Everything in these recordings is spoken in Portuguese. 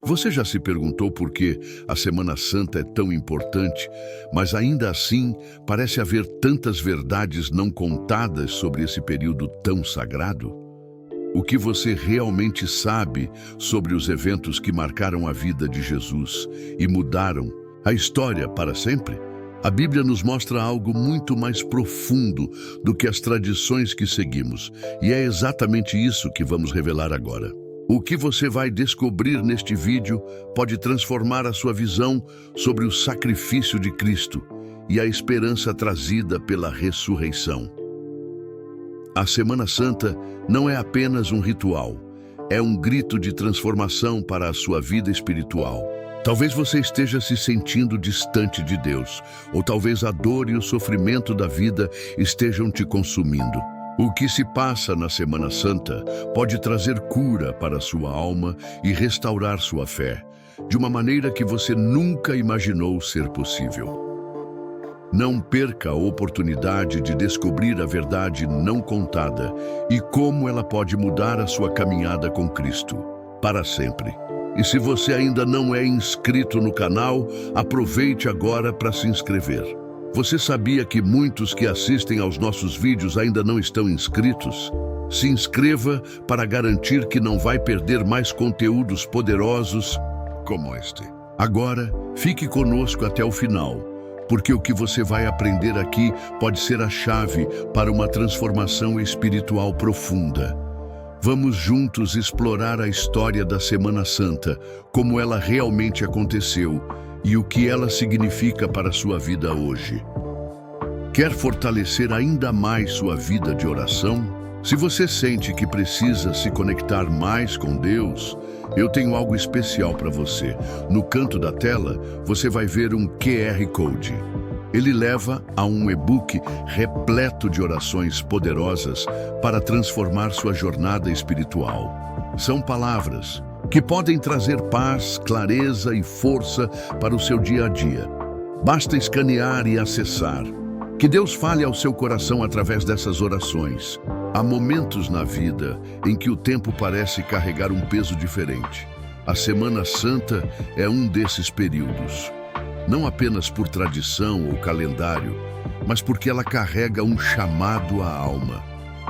Você já se perguntou por que a Semana Santa é tão importante, mas ainda assim parece haver tantas verdades não contadas sobre esse período tão sagrado? O que você realmente sabe sobre os eventos que marcaram a vida de Jesus e mudaram a história para sempre? A Bíblia nos mostra algo muito mais profundo do que as tradições que seguimos, e é exatamente isso que vamos revelar agora. O que você vai descobrir neste vídeo pode transformar a sua visão sobre o sacrifício de Cristo e a esperança trazida pela ressurreição. A Semana Santa não é apenas um ritual, é um grito de transformação para a sua vida espiritual. Talvez você esteja se sentindo distante de Deus, ou talvez a dor e o sofrimento da vida estejam te consumindo. O que se passa na Semana Santa pode trazer cura para a sua alma e restaurar sua fé, de uma maneira que você nunca imaginou ser possível. Não perca a oportunidade de descobrir a verdade não contada e como ela pode mudar a sua caminhada com Cristo, para sempre. E se você ainda não é inscrito no canal, aproveite agora para se inscrever. Você sabia que muitos que assistem aos nossos vídeos ainda não estão inscritos? Se inscreva para garantir que não vai perder mais conteúdos poderosos como este. Agora, fique conosco até o final, porque o que você vai aprender aqui pode ser a chave para uma transformação espiritual profunda. Vamos juntos explorar a história da Semana Santa, como ela realmente aconteceu e o que ela significa para a sua vida hoje. Quer fortalecer ainda mais sua vida de oração? Se você sente que precisa se conectar mais com Deus, eu tenho algo especial para você. No canto da tela, você vai ver um QR Code. Ele leva a um e-book repleto de orações poderosas para transformar sua jornada espiritual. São palavras que podem trazer paz, clareza e força para o seu dia a dia. Basta escanear e acessar. Que Deus fale ao seu coração através dessas orações. Há momentos na vida em que o tempo parece carregar um peso diferente. A Semana Santa é um desses períodos. Não apenas por tradição ou calendário, mas porque ela carrega um chamado à alma.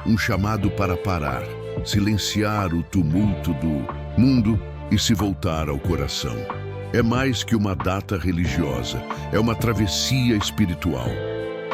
Um chamado para parar, silenciar o tumulto do mundo e se voltar ao coração. É mais que uma data religiosa, é uma travessia espiritual.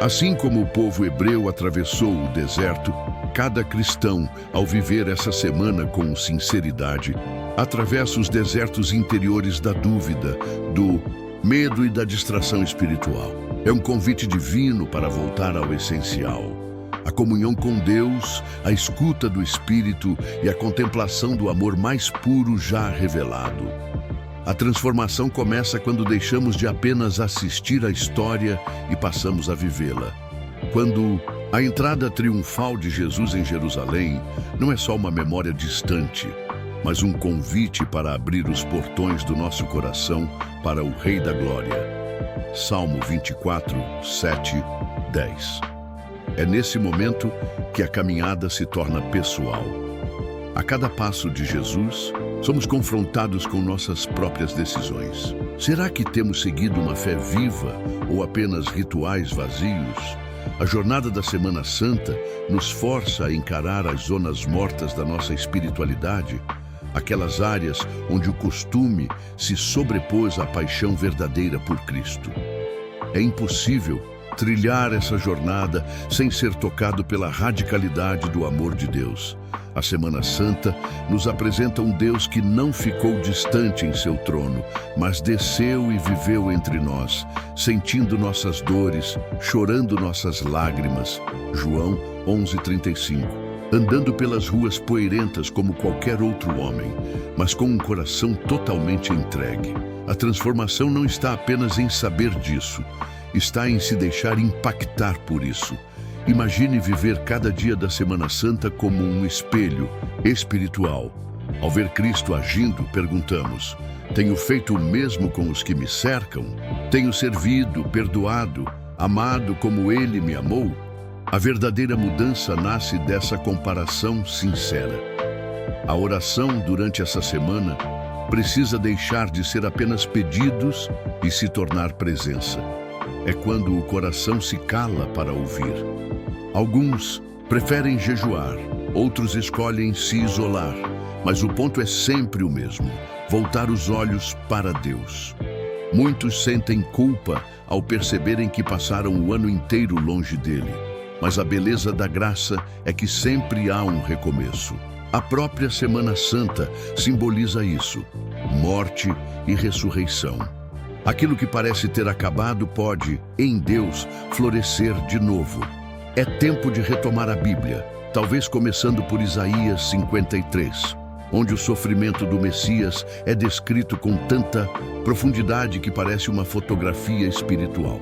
Assim como o povo hebreu atravessou o deserto, cada cristão, ao viver essa semana com sinceridade, atravessa os desertos interiores da dúvida, do medo e da distração espiritual. É um convite divino para voltar ao essencial. A comunhão com Deus, a escuta do Espírito e a contemplação do amor mais puro já revelado. A transformação começa quando deixamos de apenas assistir à história e passamos a vivê-la. Quando a entrada triunfal de Jesus em Jerusalém não é só uma memória distante, mas um convite para abrir os portões do nosso coração para o Rei da Glória. Salmo 24, 7, 10. É nesse momento que a caminhada se torna pessoal. A cada passo de Jesus, somos confrontados com nossas próprias decisões. Será que temos seguido uma fé viva ou apenas rituais vazios? A jornada da Semana Santa nos força a encarar as zonas mortas da nossa espiritualidade, aquelas áreas onde o costume se sobrepôs à paixão verdadeira por Cristo. É impossível trilhar essa jornada sem ser tocado pela radicalidade do amor de Deus. A Semana Santa nos apresenta um Deus que não ficou distante em seu trono, mas desceu e viveu entre nós, sentindo nossas dores, chorando nossas lágrimas. João 11:35. Andando pelas ruas poeirentas como qualquer outro homem, mas com um coração totalmente entregue. A transformação não está apenas em saber disso, está em se deixar impactar por isso. Imagine viver cada dia da Semana Santa como um espelho espiritual. Ao ver Cristo agindo, perguntamos: tenho feito o mesmo com os que me cercam? Tenho servido, perdoado, amado como Ele me amou? A verdadeira mudança nasce dessa comparação sincera. A oração durante essa semana precisa deixar de ser apenas pedidos e se tornar presença. É quando o coração se cala para ouvir. Alguns preferem jejuar, outros escolhem se isolar, mas o ponto é sempre o mesmo: voltar os olhos para Deus. Muitos sentem culpa ao perceberem que passaram o ano inteiro longe dele, mas a beleza da graça é que sempre há um recomeço. A própria Semana Santa simboliza isso: morte e ressurreição. Aquilo que parece ter acabado pode, em Deus, florescer de novo. É tempo de retomar a Bíblia, talvez começando por Isaías 53, onde o sofrimento do Messias é descrito com tanta profundidade que parece uma fotografia espiritual.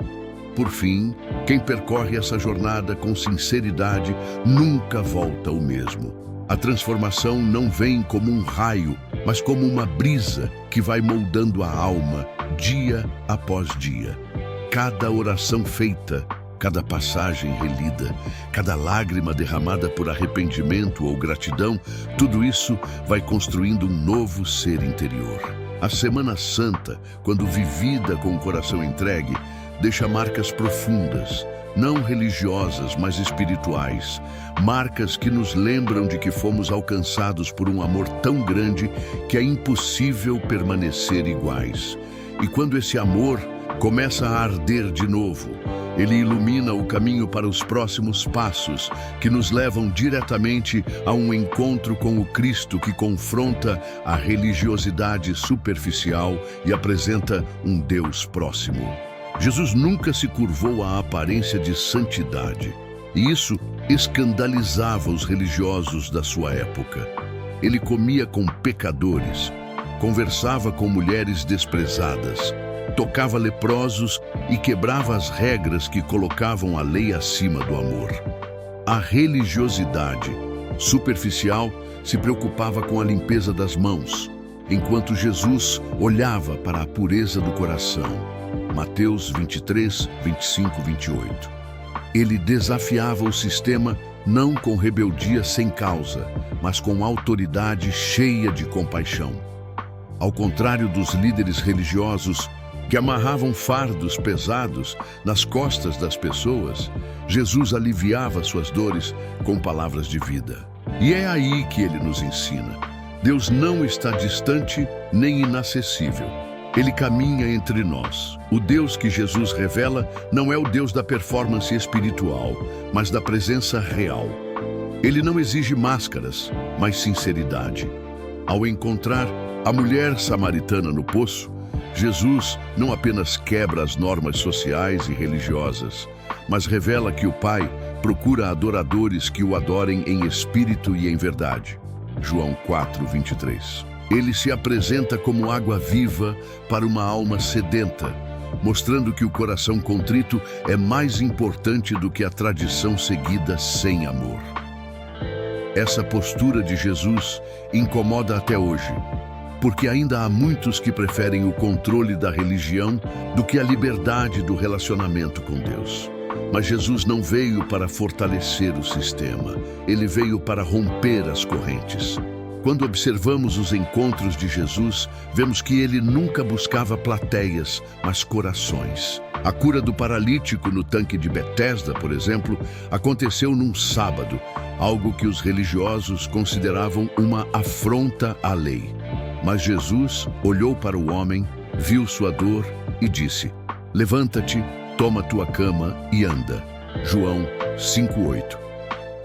Por fim, quem percorre essa jornada com sinceridade nunca volta o mesmo. A transformação não vem como um raio, mas como uma brisa que vai moldando a alma dia após dia. Cada oração feita, cada passagem relida, cada lágrima derramada por arrependimento ou gratidão, tudo isso vai construindo um novo ser interior. A Semana Santa, quando vivida com o coração entregue, deixa marcas profundas, não religiosas, mas espirituais. Marcas que nos lembram de que fomos alcançados por um amor tão grande que é impossível permanecer iguais. E quando esse amor começa a arder de novo, ele ilumina o caminho para os próximos passos, que nos levam diretamente a um encontro com o Cristo que confronta a religiosidade superficial e apresenta um Deus próximo. Jesus nunca se curvou à aparência de santidade, e isso escandalizava os religiosos da sua época. Ele comia com pecadores, conversava com mulheres desprezadas, tocava leprosos e quebrava as regras que colocavam a lei acima do amor. A religiosidade superficial se preocupava com a limpeza das mãos, enquanto Jesus olhava para a pureza do coração. Mateus 23, 25, 28. Ele desafiava o sistema não com rebeldia sem causa, mas com autoridade cheia de compaixão. Ao contrário dos líderes religiosos que amarravam fardos pesados nas costas das pessoas, Jesus aliviava suas dores com palavras de vida. E é aí que ele nos ensina: Deus não está distante nem inacessível. Ele caminha entre nós. O Deus que Jesus revela não é o Deus da performance espiritual, mas da presença real. Ele não exige máscaras, mas sinceridade. Ao encontrar a mulher samaritana no poço, Jesus não apenas quebra as normas sociais e religiosas, mas revela que o Pai procura adoradores que o adorem em espírito e em verdade. João 4, 23. Ele se apresenta como água viva para uma alma sedenta, mostrando que o coração contrito é mais importante do que a tradição seguida sem amor. Essa postura de Jesus incomoda até hoje, porque ainda há muitos que preferem o controle da religião do que a liberdade do relacionamento com Deus. Mas Jesus não veio para fortalecer o sistema, ele veio para romper as correntes. Quando observamos os encontros de Jesus, vemos que ele nunca buscava plateias, mas corações. A cura do paralítico no tanque de Betesda, por exemplo, aconteceu num sábado, algo que os religiosos consideravam uma afronta à lei. Mas Jesus olhou para o homem, viu sua dor e disse: "Levanta-te, toma tua cama e anda." João 5:8.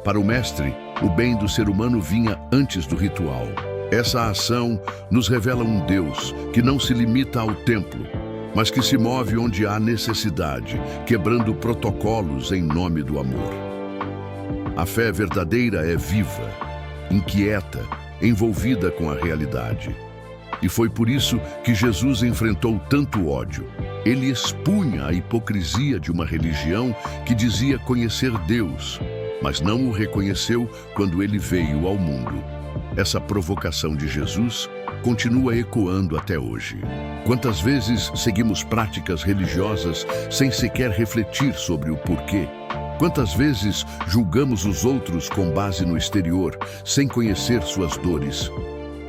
Para o Mestre, o bem do ser humano vinha antes do ritual. Essa ação nos revela um Deus que não se limita ao templo, mas que se move onde há necessidade, quebrando protocolos em nome do amor. A fé verdadeira é viva, inquieta, envolvida com a realidade. E foi por isso que Jesus enfrentou tanto ódio. Ele expunha a hipocrisia de uma religião que dizia conhecer Deus, mas não o reconheceu quando ele veio ao mundo. Essa provocação de Jesus continua ecoando até hoje. Quantas vezes seguimos práticas religiosas sem sequer refletir sobre o porquê? Quantas vezes julgamos os outros com base no exterior, sem conhecer suas dores?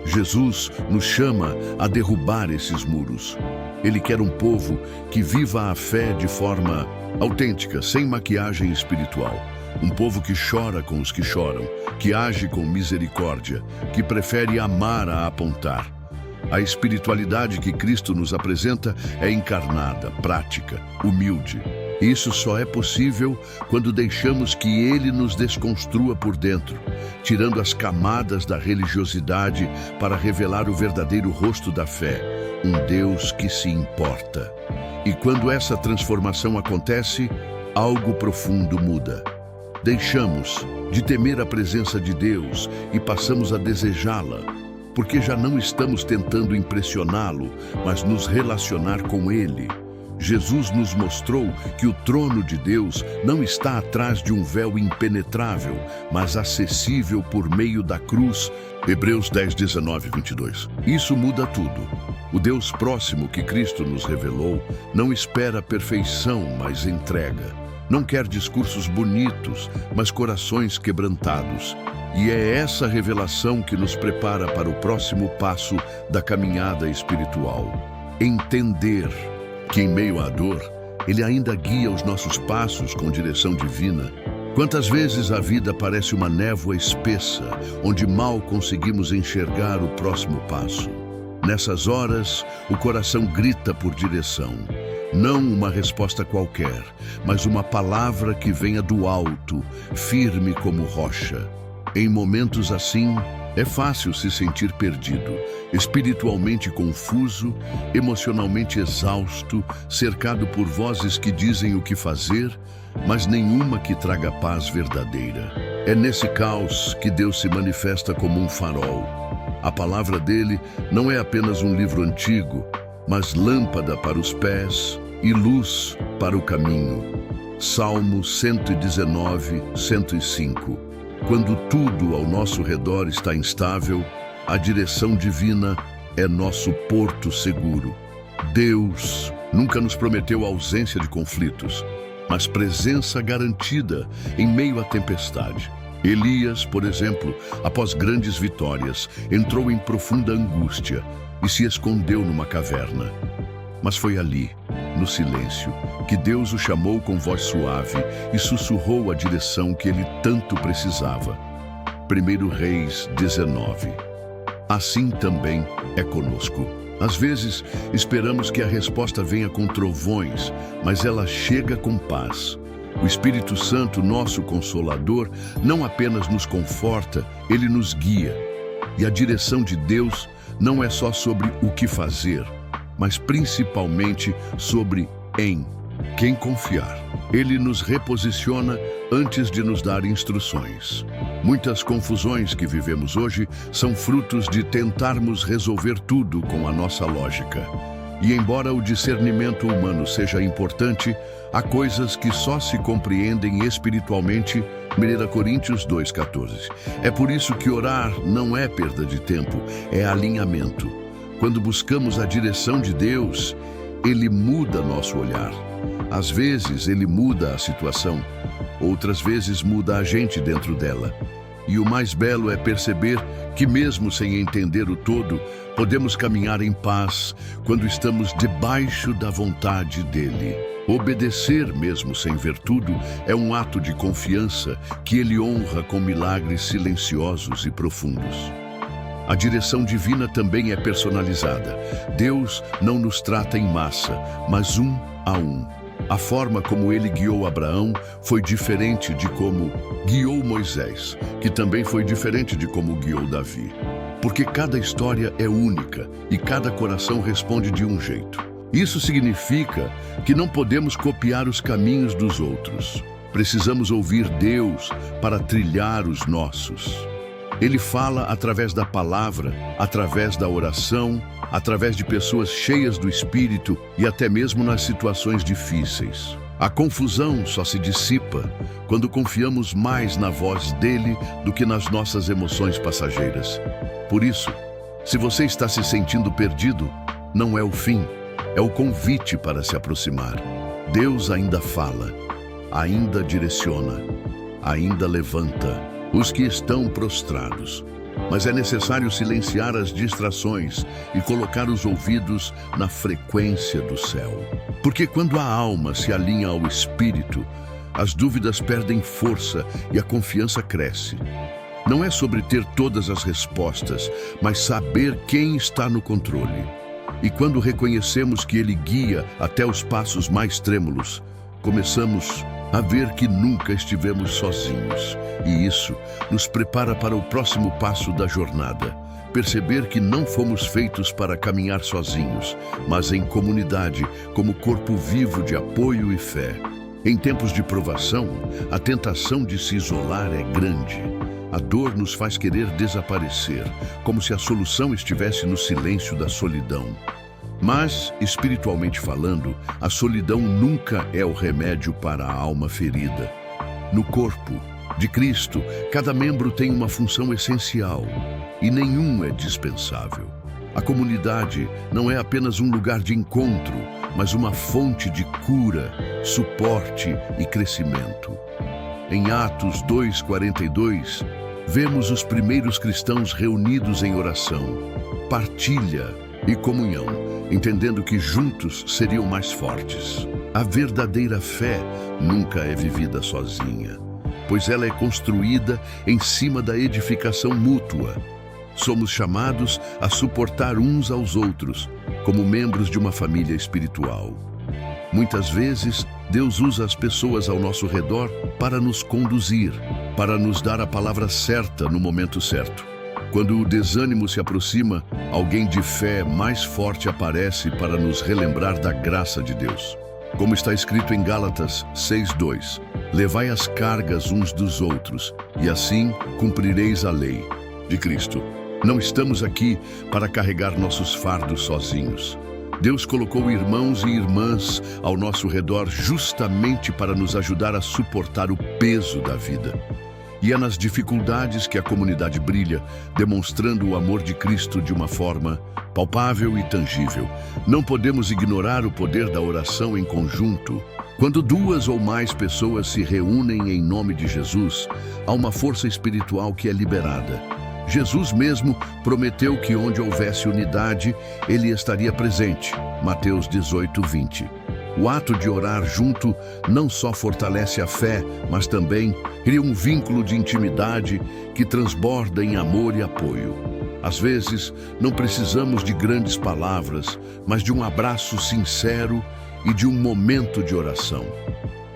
Jesus nos chama a derrubar esses muros. Ele quer um povo que viva a fé de forma autêntica, sem maquiagem espiritual. Um povo que chora com os que choram, que age com misericórdia, que prefere amar a apontar. A espiritualidade que Cristo nos apresenta é encarnada, prática, humilde. Isso só é possível quando deixamos que Ele nos desconstrua por dentro, tirando as camadas da religiosidade para revelar o verdadeiro rosto da fé, um Deus que se importa. E quando essa transformação acontece, algo profundo muda. Deixamos de temer a presença de Deus e passamos a desejá-la, porque já não estamos tentando impressioná-lo, mas nos relacionar com Ele. Jesus nos mostrou que o trono de Deus não está atrás de um véu impenetrável, mas acessível por meio da cruz. Hebreus 10, 19, 22. Isso muda tudo. O Deus próximo que Cristo nos revelou não espera perfeição, mas entrega. Não quer discursos bonitos, mas corações quebrantados. E é essa revelação que nos prepara para o próximo passo da caminhada espiritual. Entender que em meio à dor, Ele ainda guia os nossos passos com direção divina. Quantas vezes a vida parece uma névoa espessa, onde mal conseguimos enxergar o próximo passo. Nessas horas, o coração grita por direção. Não uma resposta qualquer, mas uma palavra que venha do alto, firme como rocha. Em momentos assim, é fácil se sentir perdido, espiritualmente confuso, emocionalmente exausto, cercado por vozes que dizem o que fazer, mas nenhuma que traga paz verdadeira. É nesse caos que Deus se manifesta como um farol. A palavra dele não é apenas um livro antigo, mas lâmpada para os pés e luz para o caminho. Salmo 119, 105. Quando tudo ao nosso redor está instável, a direção divina é nosso porto seguro. Deus nunca nos prometeu ausência de conflitos, mas presença garantida em meio à tempestade. Elias, por exemplo, após grandes vitórias, entrou em profunda angústia e se escondeu numa caverna. Mas foi ali, no silêncio, que Deus o chamou com voz suave e sussurrou a direção que ele tanto precisava. 1 Reis 19. Assim também é conosco. Às vezes, esperamos que a resposta venha com trovões, mas ela chega com paz. O Espírito Santo, nosso Consolador, não apenas nos conforta, ele nos guia. E a direção de Deus não é só sobre o que fazer, mas principalmente sobre em quem confiar. Ele nos reposiciona antes de nos dar instruções. Muitas confusões que vivemos hoje são frutos de tentarmos resolver tudo com a nossa lógica. E embora o discernimento humano seja importante, há coisas que só se compreendem espiritualmente. 1 Coríntios 2,14. É por isso que orar não é perda de tempo, é alinhamento. Quando buscamos a direção de Deus, Ele muda nosso olhar. Às vezes, Ele muda a situação, outras vezes muda a gente dentro dela. E o mais belo é perceber que, mesmo sem entender o todo, podemos caminhar em paz quando estamos debaixo da vontade dEle. Obedecer, mesmo sem ver tudo, é um ato de confiança que Ele honra com milagres silenciosos e profundos. A direção divina também é personalizada. Deus não nos trata em massa, mas um a um. A forma como Ele guiou Abraão foi diferente de como guiou Moisés, que também foi diferente de como guiou Davi. Porque cada história é única e cada coração responde de um jeito. Isso significa que não podemos copiar os caminhos dos outros. Precisamos ouvir Deus para trilhar os nossos. Ele fala através da palavra, através da oração, através de pessoas cheias do Espírito e até mesmo nas situações difíceis. A confusão só se dissipa quando confiamos mais na voz dele do que nas nossas emoções passageiras. Por isso, se você está se sentindo perdido, não é o fim, é o convite para se aproximar. Deus ainda fala, ainda direciona, ainda levanta os que estão prostrados. Mas é necessário silenciar as distrações e colocar os ouvidos na frequência do céu. Porque quando a alma se alinha ao espírito, as dúvidas perdem força e a confiança cresce. Não é sobre ter todas as respostas, mas saber quem está no controle. E quando reconhecemos que Ele guia até os passos mais trêmulos, começamos a ver que nunca estivemos sozinhos. E isso nos prepara para o próximo passo da jornada. Perceber que não fomos feitos para caminhar sozinhos, mas em comunidade, como corpo vivo de apoio e fé. Em tempos de provação, a tentação de se isolar é grande. A dor nos faz querer desaparecer, como se a solução estivesse no silêncio da solidão. Mas, espiritualmente falando, a solidão nunca é o remédio para a alma ferida. No corpo de Cristo, cada membro tem uma função essencial e nenhum é dispensável. A comunidade não é apenas um lugar de encontro, mas uma fonte de cura, suporte e crescimento. Em Atos 2:42, vemos os primeiros cristãos reunidos em oração, partilha e comunhão, entendendo que juntos seriam mais fortes. A verdadeira fé nunca é vivida sozinha, pois ela é construída em cima da edificação mútua. Somos chamados a suportar uns aos outros, como membros de uma família espiritual. Muitas vezes, Deus usa as pessoas ao nosso redor para nos conduzir, para nos dar a palavra certa no momento certo. Quando o desânimo se aproxima, alguém de fé mais forte aparece para nos relembrar da graça de Deus. Como está escrito em Gálatas 6:2, levai as cargas uns dos outros, e assim cumprireis a lei de Cristo. Não estamos aqui para carregar nossos fardos sozinhos. Deus colocou irmãos e irmãs ao nosso redor justamente para nos ajudar a suportar o peso da vida. E é nas dificuldades que a comunidade brilha, demonstrando o amor de Cristo de uma forma palpável e tangível. Não podemos ignorar o poder da oração em conjunto. Quando duas ou mais pessoas se reúnem em nome de Jesus, há uma força espiritual que é liberada. Jesus mesmo prometeu que onde houvesse unidade, Ele estaria presente. Mateus 18:20. O ato de orar junto não só fortalece a fé, mas também cria um vínculo de intimidade que transborda em amor e apoio. Às vezes, não precisamos de grandes palavras, mas de um abraço sincero e de um momento de oração.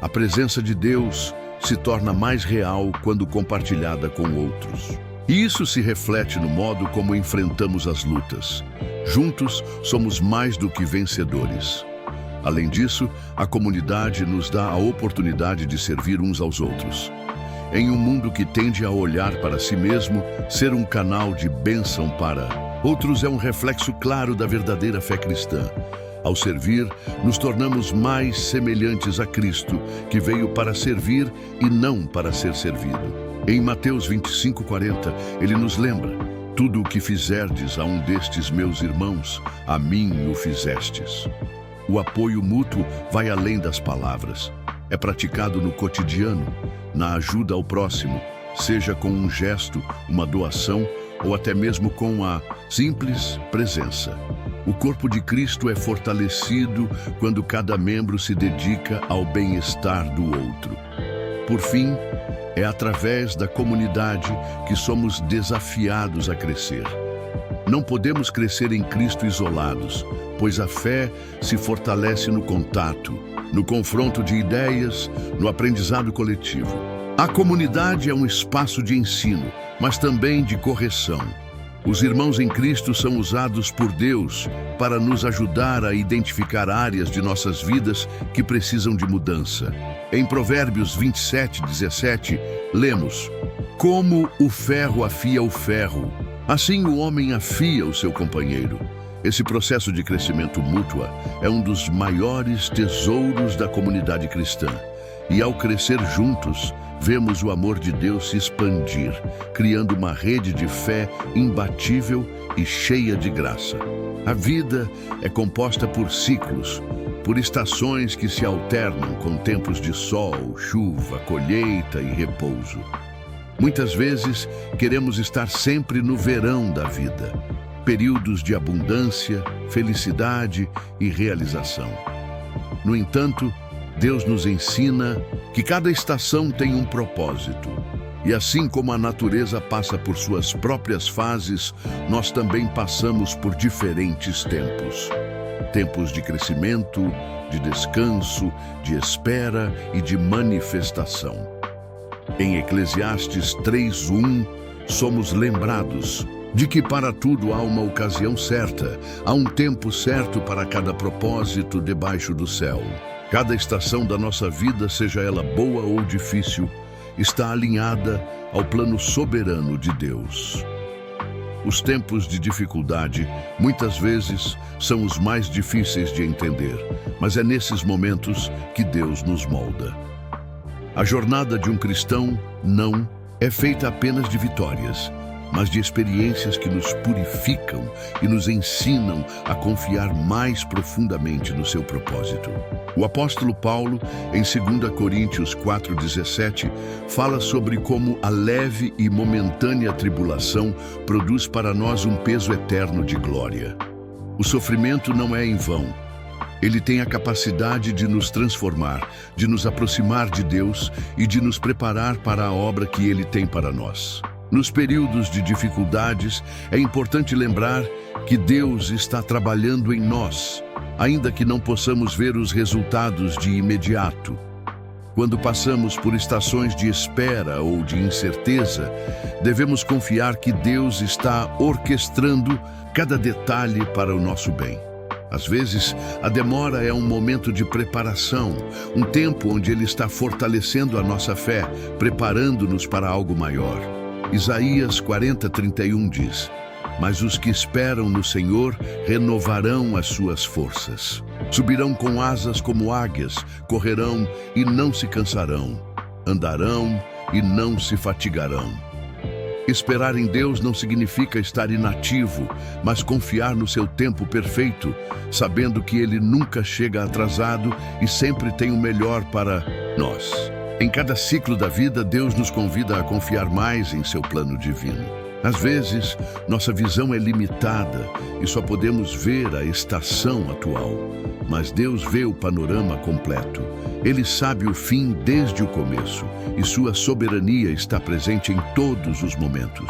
A presença de Deus se torna mais real quando compartilhada com outros. E isso se reflete no modo como enfrentamos as lutas. Juntos, somos mais do que vencedores. Além disso, a comunidade nos dá a oportunidade de servir uns aos outros. Em um mundo que tende a olhar para si mesmo, ser um canal de bênção para outros é um reflexo claro da verdadeira fé cristã. Ao servir, nos tornamos mais semelhantes a Cristo, que veio para servir e não para ser servido. Em Mateus 25:40, ele nos lembra: tudo o que fizerdes a um destes meus irmãos, a mim o fizestes. O apoio mútuo vai além das palavras. É praticado no cotidiano, na ajuda ao próximo, seja com um gesto, uma doação ou até mesmo com a simples presença. O corpo de Cristo é fortalecido quando cada membro se dedica ao bem-estar do outro. Por fim, é através da comunidade que somos desafiados a crescer. Não podemos crescer em Cristo isolados, pois a fé se fortalece no contato, no confronto de ideias, no aprendizado coletivo. A comunidade é um espaço de ensino, mas também de correção. Os irmãos em Cristo são usados por Deus para nos ajudar a identificar áreas de nossas vidas que precisam de mudança. Em Provérbios 27:17, lemos: como o ferro afia o ferro, assim o homem afia o seu companheiro. Esse processo de crescimento mútuo é um dos maiores tesouros da comunidade cristã. E ao crescer juntos, vemos o amor de Deus se expandir, criando uma rede de fé imbatível e cheia de graça. A vida é composta por ciclos, por estações que se alternam com tempos de sol, chuva, colheita e repouso. Muitas vezes queremos estar sempre no verão da vida, períodos de abundância, felicidade e realização. No entanto, Deus nos ensina que cada estação tem um propósito. E assim como a natureza passa por suas próprias fases, nós também passamos por diferentes tempos. Tempos de crescimento, de descanso, de espera e de manifestação. Em Eclesiastes 3:1, somos lembrados de que para tudo há uma ocasião certa, há um tempo certo para cada propósito debaixo do céu. Cada estação da nossa vida, seja ela boa ou difícil, está alinhada ao plano soberano de Deus. Os tempos de dificuldade, muitas vezes, são os mais difíceis de entender, mas é nesses momentos que Deus nos molda. A jornada de um cristão não é feita apenas de vitórias, mas de experiências que nos purificam e nos ensinam a confiar mais profundamente no seu propósito. O apóstolo Paulo, em 2 Coríntios 4:17, fala sobre como a leve e momentânea tribulação produz para nós um peso eterno de glória. O sofrimento não é em vão. Ele tem a capacidade de nos transformar, de nos aproximar de Deus e de nos preparar para a obra que Ele tem para nós. Nos períodos de dificuldades, é importante lembrar que Deus está trabalhando em nós, ainda que não possamos ver os resultados de imediato. Quando passamos por estações de espera ou de incerteza, devemos confiar que Deus está orquestrando cada detalhe para o nosso bem. Às vezes, a demora é um momento de preparação, um tempo onde Ele está fortalecendo a nossa fé, preparando-nos para algo maior. Isaías 40:31 diz: "Mas os que esperam no Senhor renovarão as suas forças. Subirão com asas como águias, correrão e não se cansarão, andarão e não se fatigarão." Esperar em Deus não significa estar inativo, mas confiar no seu tempo perfeito, sabendo que Ele nunca chega atrasado e sempre tem o melhor para nós. Em cada ciclo da vida, Deus nos convida a confiar mais em seu plano divino. Às vezes, nossa visão é limitada e só podemos ver a estação atual, mas Deus vê o panorama completo. Ele sabe o fim desde o começo e sua soberania está presente em todos os momentos.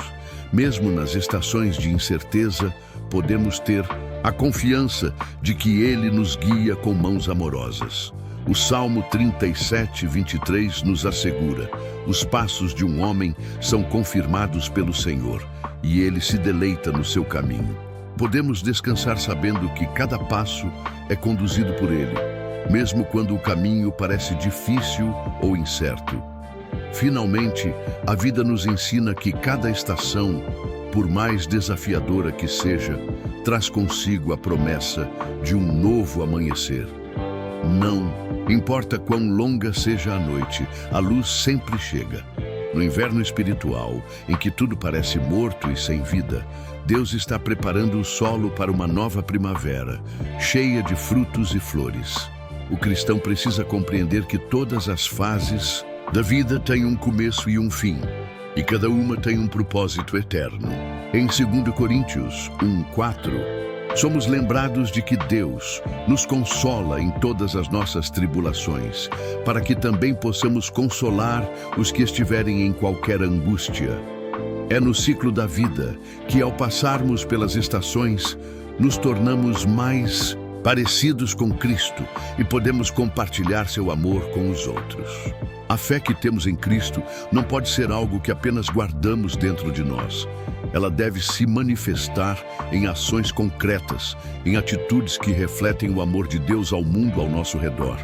Mesmo nas estações de incerteza, podemos ter a confiança de que Ele nos guia com mãos amorosas. O Salmo 37:23 nos assegura: "Os passos de um homem são confirmados pelo Senhor, e Ele se deleita no seu caminho." Podemos descansar sabendo que cada passo é conduzido por Ele, mesmo quando o caminho parece difícil ou incerto. Finalmente, a vida nos ensina que cada estação, por mais desafiadora que seja, traz consigo a promessa de um novo amanhecer. Não importa quão longa seja a noite, a luz sempre chega. No inverno espiritual, em que tudo parece morto e sem vida, Deus está preparando o solo para uma nova primavera, cheia de frutos e flores. O cristão precisa compreender que todas as fases da vida têm um começo e um fim, e cada uma tem um propósito eterno. Em 2 Coríntios 1:4, somos lembrados de que Deus nos consola em todas as nossas tribulações, para que também possamos consolar os que estiverem em qualquer angústia. É no ciclo da vida que, ao passarmos pelas estações, nos tornamos mais parecidos com Cristo e podemos compartilhar seu amor com os outros. A fé que temos em Cristo não pode ser algo que apenas guardamos dentro de nós. Ela deve se manifestar em ações concretas, em atitudes que refletem o amor de Deus ao mundo ao nosso redor.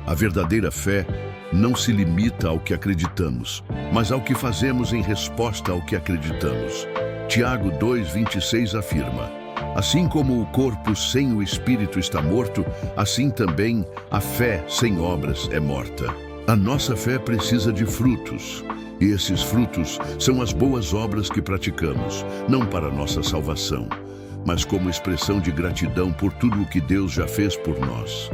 A verdadeira fé não se limita ao que acreditamos, mas ao que fazemos em resposta ao que acreditamos. Tiago 2:26 afirma: "Assim como o corpo sem o espírito está morto, assim também a fé sem obras é morta." A nossa fé precisa de frutos. E esses frutos são as boas obras que praticamos, não para nossa salvação, mas como expressão de gratidão por tudo o que Deus já fez por nós.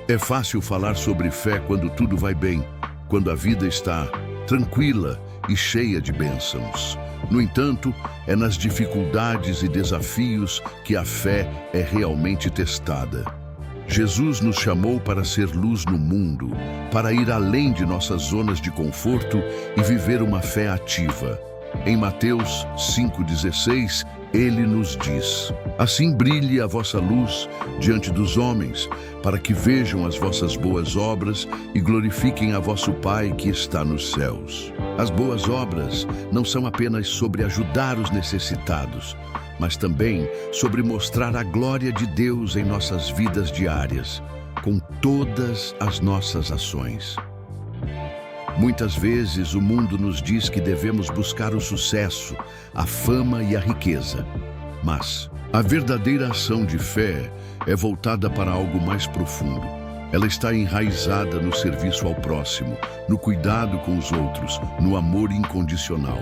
É fácil falar sobre fé quando tudo vai bem, quando a vida está tranquila e cheia de bênçãos. No entanto, é nas dificuldades e desafios que a fé é realmente testada. Jesus nos chamou para ser luz no mundo, para ir além de nossas zonas de conforto e viver uma fé ativa. Em Mateus 5,16, ele nos diz: assim brilhe a vossa luz diante dos homens, para que vejam as vossas boas obras e glorifiquem a vosso Pai que está nos céus. As boas obras não são apenas sobre ajudar os necessitados, mas também sobre mostrar a glória de Deus em nossas vidas diárias, com todas as nossas ações. Muitas vezes o mundo nos diz que devemos buscar o sucesso, a fama e a riqueza. Mas a verdadeira ação de fé é voltada para algo mais profundo. Ela está enraizada no serviço ao próximo, no cuidado com os outros, no amor incondicional.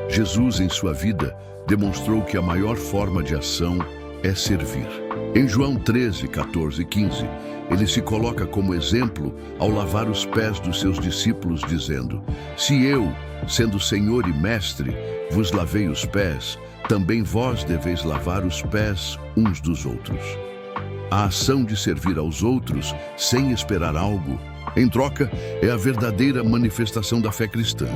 Jesus, em sua vida, demonstrou que a maior forma de ação é servir. Em João 13, 14 e 15, ele se coloca como exemplo ao lavar os pés dos seus discípulos, dizendo: se eu, sendo Senhor e Mestre, vos lavei os pés, também vós deveis lavar os pés uns dos outros. A ação de servir aos outros sem esperar algo, em troca, é a verdadeira manifestação da fé cristã.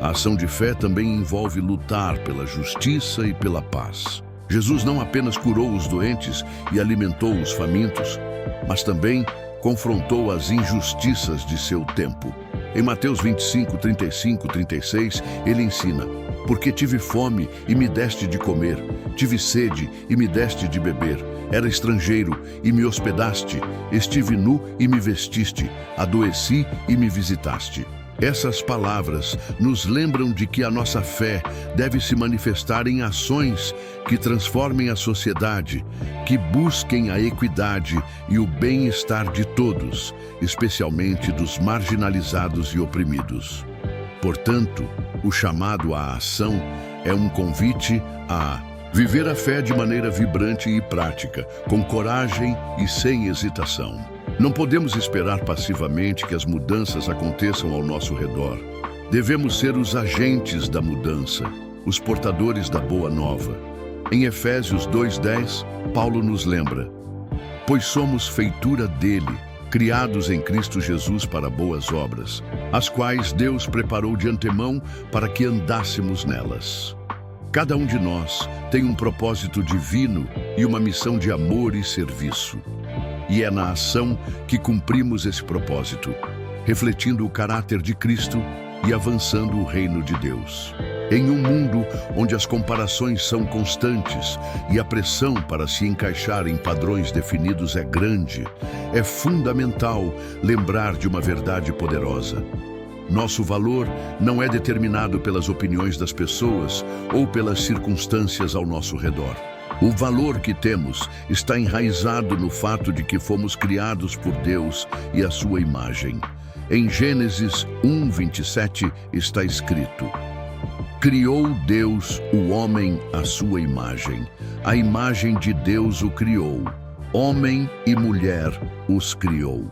A ação de fé também envolve lutar pela justiça e pela paz. Jesus não apenas curou os doentes e alimentou os famintos, mas também confrontou as injustiças de seu tempo. Em Mateus 25, 35, 36, ele ensina: porque tive fome e me deste de comer, tive sede e me deste de beber, era estrangeiro e me hospedaste, estive nu e me vestiste, adoeci e me visitaste. Essas palavras nos lembram de que a nossa fé deve se manifestar em ações que transformem a sociedade, que busquem a equidade e o bem-estar de todos, especialmente dos marginalizados e oprimidos. Portanto, o chamado à ação é um convite a viver a fé de maneira vibrante e prática, com coragem e sem hesitação. Não podemos esperar passivamente que as mudanças aconteçam ao nosso redor. Devemos ser os agentes da mudança, os portadores da boa nova. Em Efésios 2:10, Paulo nos lembra: pois somos feitura dele, criados em Cristo Jesus para boas obras, as quais Deus preparou de antemão para que andássemos nelas. Cada um de nós tem um propósito divino e uma missão de amor e serviço. E é na ação que cumprimos esse propósito, refletindo o caráter de Cristo e avançando o reino de Deus. Em um mundo onde as comparações são constantes e a pressão para se encaixar em padrões definidos é grande, é fundamental lembrar de uma verdade poderosa. Nosso valor não é determinado pelas opiniões das pessoas ou pelas circunstâncias ao nosso redor. O valor que temos está enraizado no fato de que fomos criados por Deus e a sua imagem. Em Gênesis 1:27 está escrito: criou Deus o homem à sua imagem. A imagem de Deus o criou. Homem e mulher os criou.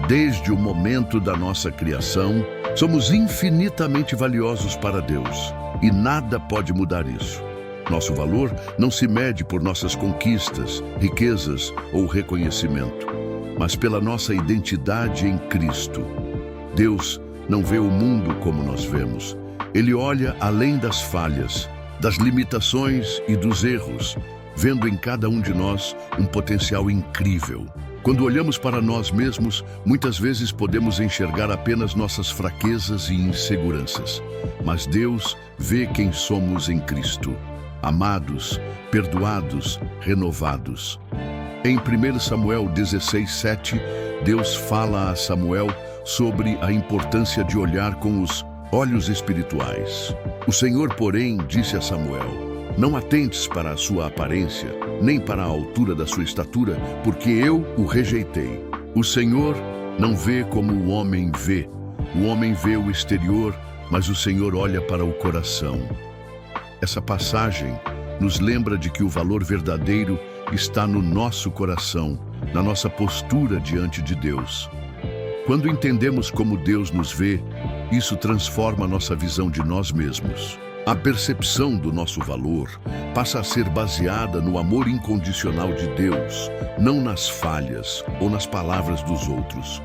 Desde o momento da nossa criação, somos infinitamente valiosos para Deus, e nada pode mudar isso. Nosso valor não se mede por nossas conquistas, riquezas ou reconhecimento, mas pela nossa identidade em Cristo. Deus não vê o mundo como nós vemos. Ele olha além das falhas, das limitações e dos erros, vendo em cada um de nós um potencial incrível. Quando olhamos para nós mesmos, muitas vezes podemos enxergar apenas nossas fraquezas e inseguranças, mas Deus vê quem somos em Cristo. Amados, perdoados, renovados. Em 1 Samuel 16:7, Deus fala a Samuel sobre a importância de olhar com os olhos espirituais. O Senhor, porém, disse a Samuel: não atentes para a sua aparência, nem para a altura da sua estatura, porque eu o rejeitei. O Senhor não vê como o homem vê. O homem vê o exterior, mas o Senhor olha para o coração. Essa passagem nos lembra de que o valor verdadeiro está no nosso coração, na nossa postura diante de Deus. Quando entendemos como Deus nos vê, Isso transforma nossa visão de nós mesmos. A percepção do nosso valor passa a ser baseada no amor incondicional de Deus, não nas falhas ou nas palavras dos outros.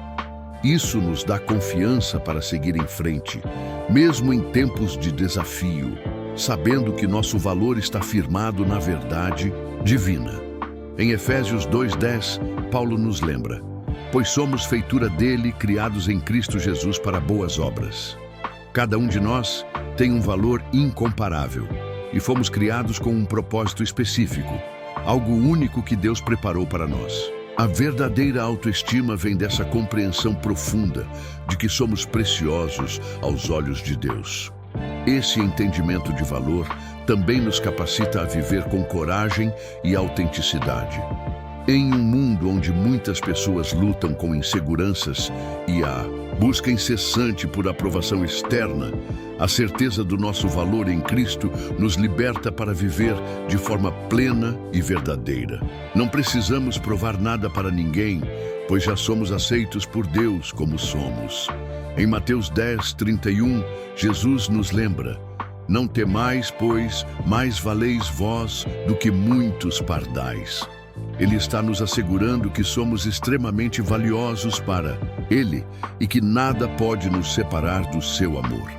Isso nos dá confiança para seguir em frente, mesmo em tempos de desafio, sabendo que nosso valor está firmado na verdade divina. Em Efésios 2:10, Paulo nos lembra: pois somos feitura dele, criados em Cristo Jesus para boas obras. Cada um de nós tem um valor incomparável e fomos criados com um propósito específico, algo único que Deus preparou para nós. A verdadeira autoestima vem dessa compreensão profunda de que somos preciosos aos olhos de Deus. Esse entendimento de valor também nos capacita a viver com coragem e autenticidade. Em um mundo onde muitas pessoas lutam com inseguranças e a busca incessante por aprovação externa, a certeza do nosso valor em Cristo nos liberta para viver de forma plena e verdadeira. Não precisamos provar nada para ninguém, pois já somos aceitos por Deus como somos. Em Mateus 10:31, Jesus nos lembra: não temais, pois mais valeis vós do que muitos pardais. Ele está nos assegurando que somos extremamente valiosos para Ele e que nada pode nos separar do seu amor.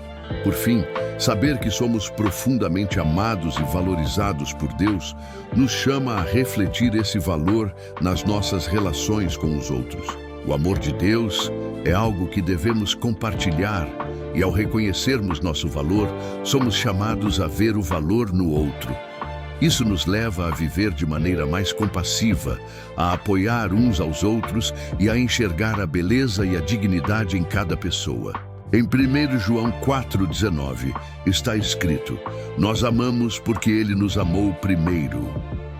Por fim, saber que somos profundamente amados e valorizados por Deus nos chama a refletir esse valor nas nossas relações com os outros. O amor de Deus é algo que devemos compartilhar e, ao reconhecermos nosso valor, somos chamados a ver o valor no outro. Isso nos leva a viver de maneira mais compassiva, a apoiar uns aos outros e a enxergar a beleza e a dignidade em cada pessoa. Em 1 João 4:19 está escrito: nós amamos porque Ele nos amou primeiro.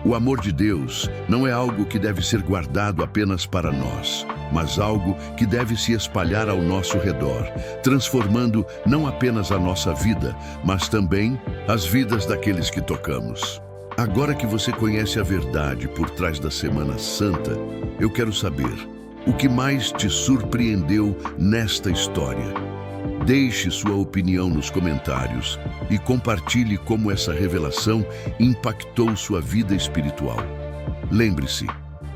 O amor de Deus não é algo que deve ser guardado apenas para nós, mas algo que deve se espalhar ao nosso redor, transformando não apenas a nossa vida, mas também as vidas daqueles que tocamos. Agora que você conhece a verdade por trás da Semana Santa, eu quero saber: o que mais te surpreendeu nesta história? Deixe sua opinião nos comentários e compartilhe como essa revelação impactou sua vida espiritual. Lembre-se,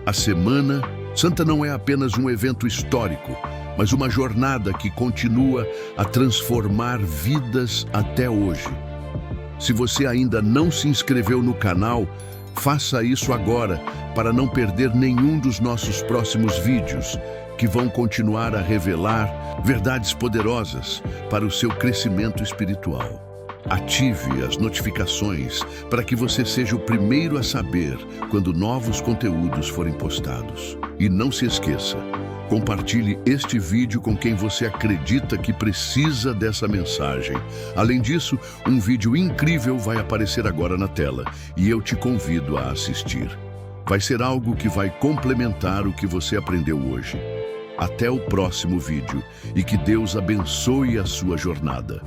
a Semana Santa não é apenas um evento histórico, mas uma jornada que continua a transformar vidas até hoje. Se você ainda não se inscreveu no canal, faça isso agora para não perder nenhum dos nossos próximos vídeos, que vão continuar a revelar verdades poderosas para o seu crescimento espiritual. Ative as notificações para que você seja o primeiro a saber quando novos conteúdos forem postados. E não se esqueça, compartilhe este vídeo com quem você acredita que precisa dessa mensagem. Além disso, um vídeo incrível vai aparecer agora na tela e eu te convido a assistir. Vai ser algo que vai complementar o que você aprendeu hoje. Até o próximo vídeo e que Deus abençoe a sua jornada.